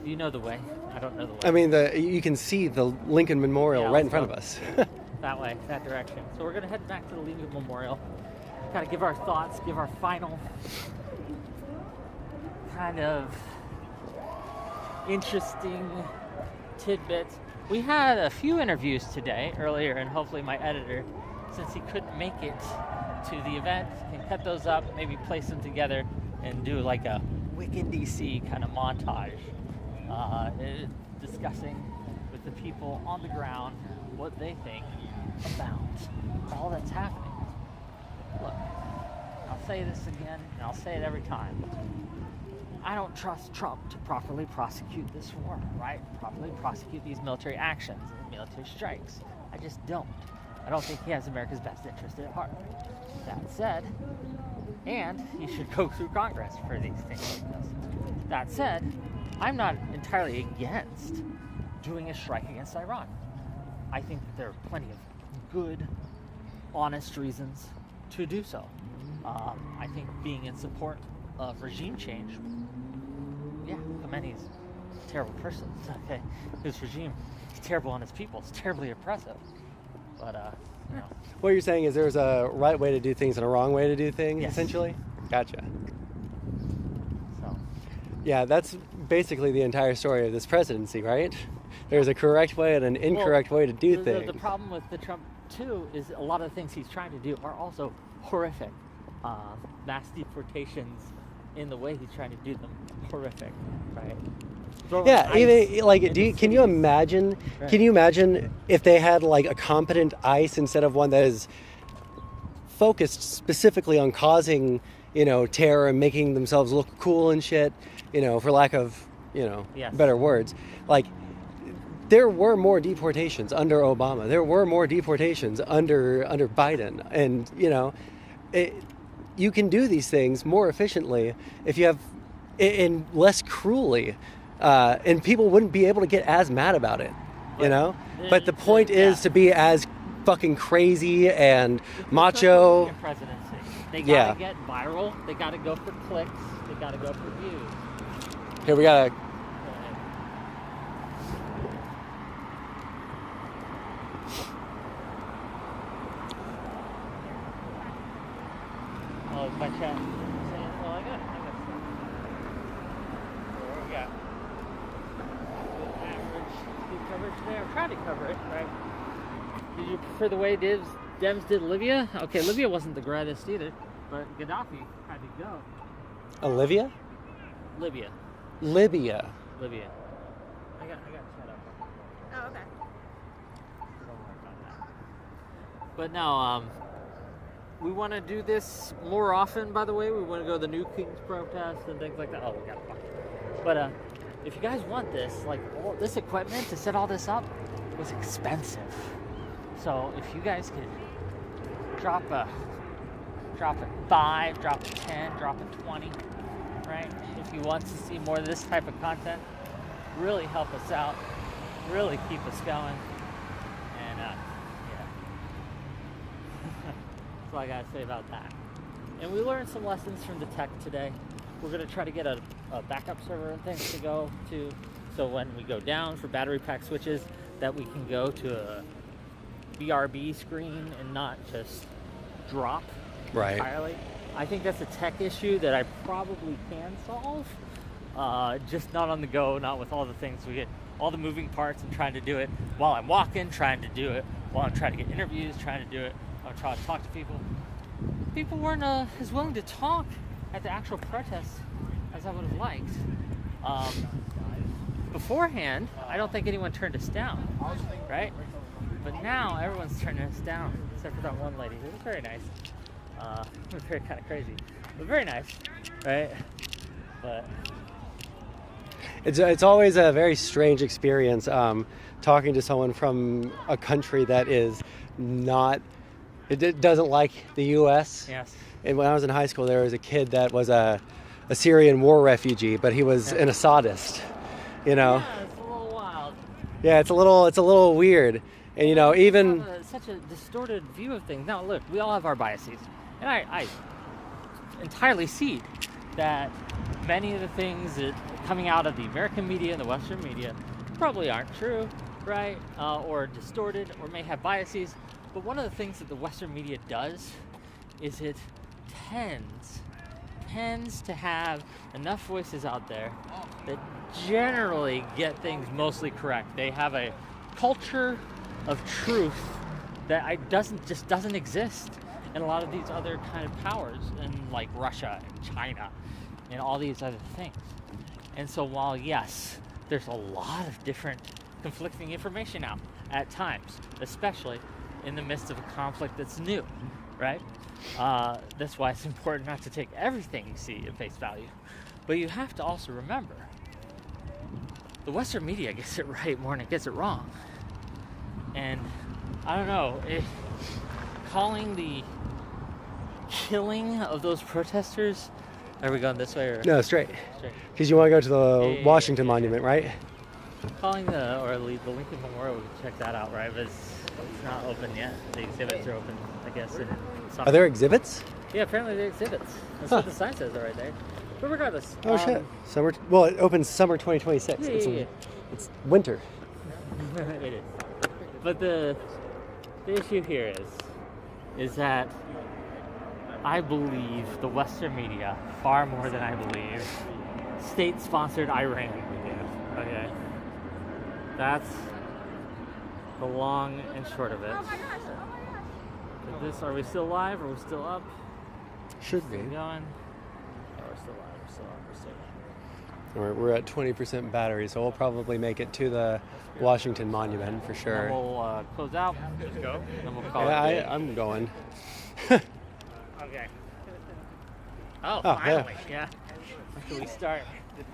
Speaker 1: you know the way. I don't know the way.
Speaker 2: I mean, you can see the Lincoln Memorial right in front of us.
Speaker 1: That way, that direction. So we're going to head back to the Lincoln Memorial. Got to give our thoughts, give our final kind of interesting tidbits. We had a few interviews today, earlier, and hopefully my editor, since he couldn't make it to the event, can cut those up, maybe place them together, and do like a Whick in DC kind of montage, discussing with the people on the ground what they think about all that's happening. Look, I'll say this again, and I'll say it every time. I don't trust Trump to properly prosecute this war, right? Properly prosecute these military actions, military strikes. I just don't. I don't think he has America's best interest at heart. That said, and he should go through Congress for these things like this. That said, I'm not entirely against doing a strike against Iran. I think that there are plenty of good, honest reasons to do so. I think being in support of regime change, yeah, Khomeini's a terrible person. Okay, his regime is terrible on his people. It's terribly oppressive. But you know.
Speaker 2: What you're saying is there's a right way to do things and a wrong way to do things,
Speaker 1: yes.
Speaker 2: Essentially? Gotcha.
Speaker 1: So.
Speaker 2: Yeah, that's basically the entire story of this presidency, right? There's a correct way and an incorrect way to do things.
Speaker 1: The problem with the Trump, too, is a lot of the things he's trying to do are also horrific. Mass deportations in the way he's trying to do them, horrific, right?
Speaker 2: Yeah, even like, can you imagine? Right. Can you imagine if they had like a competent ICE instead of one that is focused specifically on causing, terror and making themselves look cool and shit, for lack of,
Speaker 1: yes.
Speaker 2: better words. Like, there were more deportations under Obama. There were more deportations under Biden, and you can do these things more efficiently if you have, and less cruelly. And people wouldn't be able to get as mad about it, But the point is to be as fucking crazy and macho.
Speaker 1: Presidency. They gotta get viral. They gotta go for clicks. They gotta go for views.
Speaker 2: Here we gotta.
Speaker 1: Oh, my chat. Well, I got stuff. What we got? Coverage there. I'm trying to cover it, right? Did you prefer the way Dems did Libya? Okay, Libya wasn't the greatest either, but Gaddafi had to go.
Speaker 2: Olivia?
Speaker 1: Libya.
Speaker 2: Libya.
Speaker 1: Libya. I got set up.
Speaker 9: Oh, okay.
Speaker 1: Don't worry about that. But no, we want to do this more often, by the way. We want to go to the New Kings protest and things like that. Oh, we got a bunch. But if you guys want this, like all this equipment to set all this up was expensive. So if you guys could drop a 5, drop a 10, drop a 20, right? If you want to see more of this type of content, really help us out, really keep us going. And yeah. That's all I gotta say about that. And we learned some lessons from the tech today. We're gonna try to get a backup server and things to go to, so when we go down for battery pack switches, that we can go to a BRB screen and not just drop entirely. I think that's a tech issue that I probably can solve. Just not on the go, not with all the things we get, all the moving parts and trying to do it while I'm walking, trying to do it while I'm trying to get interviews, trying to do it while I'm trying to talk to people. People weren't as willing to talk at the actual protests as I would have liked. Beforehand, I don't think anyone turned us down, right? But now everyone's turning us down, except for that one lady who was very nice. It was very kind of crazy, but very nice, right? But
Speaker 2: it's always a very strange experience talking to someone from a country that is not, it doesn't like the U.S.
Speaker 1: Yes.
Speaker 2: And when I was in high school, there was a kid that was a Syrian war refugee, but he was an Assadist, you know?
Speaker 1: Yeah, it's a little wild.
Speaker 2: Yeah, it's a little weird. And, you know, even...
Speaker 1: such a distorted view of things. Now, look, we all have our biases. And I entirely see that many of the things that coming out of the American media and the Western media probably aren't true, right? Or distorted, or may have biases. But one of the things that the Western media does is it tends to have enough voices out there that generally get things mostly correct. They have a culture of truth that doesn't exist in a lot of these other kind of powers, in like Russia and China and all these other things. And so while yes, there's a lot of different conflicting information out at times, especially in the midst of a conflict that's new, right? That's why it's important not to take everything you see at face value. But you have to also remember, the Western media gets it right more than it gets it wrong. And I don't know, calling the killing of those protesters, are we going this way or?
Speaker 2: No, straight. Because you want to go to the Washington Monument, right?
Speaker 1: Calling the Lincoln Memorial, we can check that out, right? But it's not open yet. The exhibits are open, I guess.
Speaker 2: Are there exhibits?
Speaker 1: Yeah, apparently there are exhibits. That's what the sign says right there. But regardless.
Speaker 2: Oh shit. Summer. Well, it opens summer 2026.
Speaker 1: Yeah.
Speaker 2: It's winter.
Speaker 1: It is. But the issue here is that I believe the Western media far more than I believe state-sponsored Iran media. Okay, that's the long and short of it. Are we still live? Are we still up?
Speaker 2: Should be.
Speaker 1: Going? Yeah, we're still live. We're still up. We're still
Speaker 2: All right, we're at 20% battery, so we'll probably make it to the Washington Monument for sure.
Speaker 1: And we'll close out. Just go. And then we'll call it.
Speaker 2: I'm going.
Speaker 1: Okay. Oh, finally. Yeah. After we start, it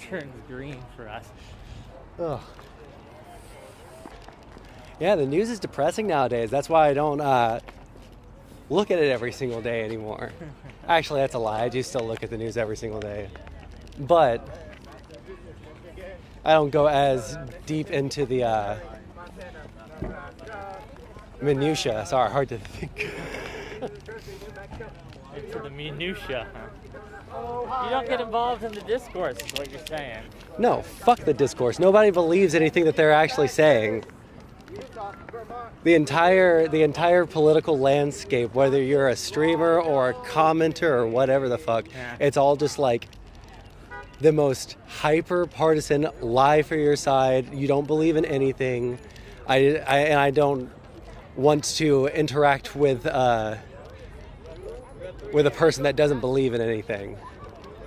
Speaker 1: turns green for us.
Speaker 2: Oh. Yeah, the news is depressing nowadays. That's why I don't look at it every single day anymore. Actually, that's a lie. I do still look at the news every single day. But I don't go as deep into the minutia. Sorry, hard to think.
Speaker 1: Into the minutia, huh? You don't get involved in the discourse, is what you're saying.
Speaker 2: No, fuck the discourse. Nobody believes anything that they're actually saying. The entire political landscape, whether you're a streamer or a commenter or whatever the fuck, it's all just like the most hyper partisan lie for your side. You don't believe in anything. I don't want to interact with a person that doesn't believe in anything.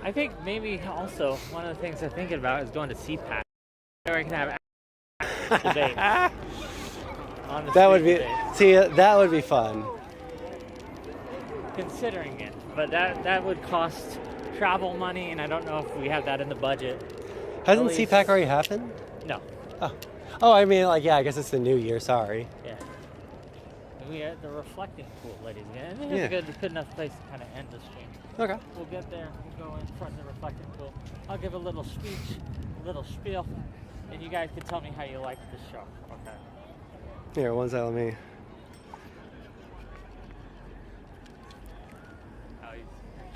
Speaker 1: I think maybe also one of the things I'm thinking about is going to CPAC, where I can have debate.
Speaker 2: That would be fun.
Speaker 1: Considering it, but that would cost travel money, and I don't know if we have that in the budget.
Speaker 2: Hasn't CPAC already happened?
Speaker 1: No.
Speaker 2: Oh, I mean, like, yeah, I guess it's the new year. Sorry.
Speaker 1: Yeah. We had the reflecting pool, ladies and gentlemen. I think it's a good enough place to kind of end the stream.
Speaker 2: Okay.
Speaker 1: We'll get there. We'll go in front of the reflecting pool. I'll give a little speech, a little spiel, and you guys can tell me how you like the show. Okay.
Speaker 2: Here, one second, let me.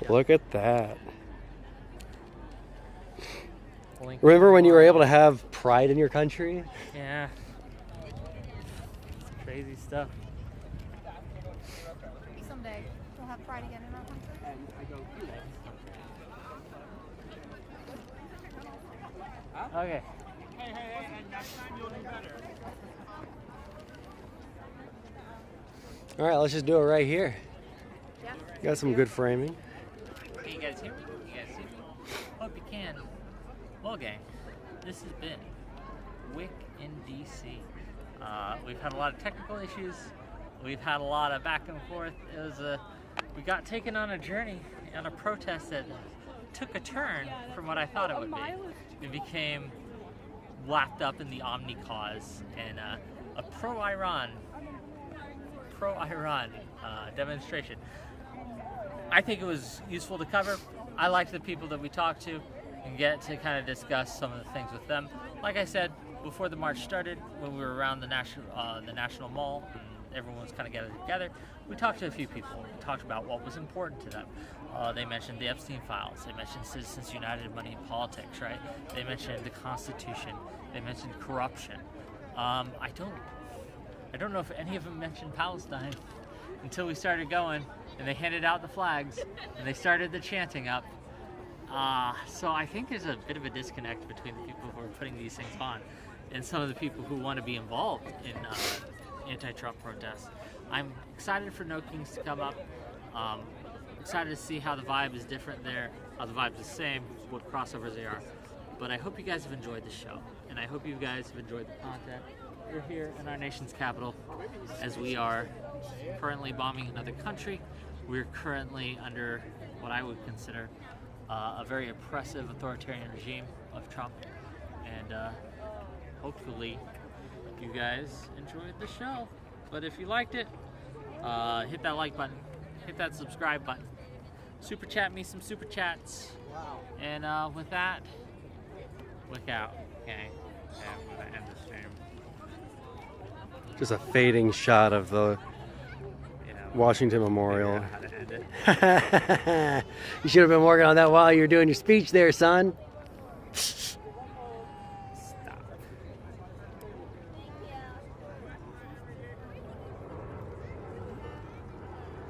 Speaker 2: Look at that. Remember when you were able to have pride in your country?
Speaker 1: Yeah. It's crazy stuff.
Speaker 9: Someday we'll have
Speaker 10: Black Friday again in our country?
Speaker 1: And I go, okay. Hey, and next time you'll do better.
Speaker 2: All right, let's just do it right here.
Speaker 10: Yeah.
Speaker 2: Got some good framing.
Speaker 1: Can you guys hear me? You guys see me? Hope you can. Well, gang, this has been Whick in DC. We've had a lot of technical issues. We've had a lot of back and forth. It was we got taken on a journey on a protest that took a turn from what I thought it would be. It became wrapped up in the 𝙎𝙬𝖘𝖍𝖑 and a pro-Iran demonstration. I think it was useful to cover. I liked the people that we talked to and get to kind of discuss some of the things with them. Like I said, before the march started, when we were around the National Mall and everyone was kind of gathered together, we talked to a few people. We talked about what was important to them. They mentioned the Epstein files. They mentioned Citizens United, money in politics, right? They mentioned the Constitution. They mentioned corruption. I don't know if any of them mentioned Palestine until we started going and they handed out the flags and they started the chanting up. So I think there's a bit of a disconnect between the people who are putting these things on and some of the people who want to be involved in anti-Trump protests. I'm excited for No Kings to come up. Excited to see how the vibe is different there, how the vibe's the same, what crossovers they are. But I hope you guys have enjoyed the show, and I hope you guys have enjoyed the content. We're here in our nation's capital as we are currently bombing another country. We're currently under what I would consider a very oppressive authoritarian regime of Trump. And hopefully you guys enjoyed the show. But if you liked it, hit that like button, hit that subscribe button, super chat me some super chats. And with that, Whick out. Okay, I'm gonna end the stream.
Speaker 2: Just a fading shot of the Washington Memorial.
Speaker 1: How to end it.
Speaker 2: You should have been working on that while you were doing your speech there, son.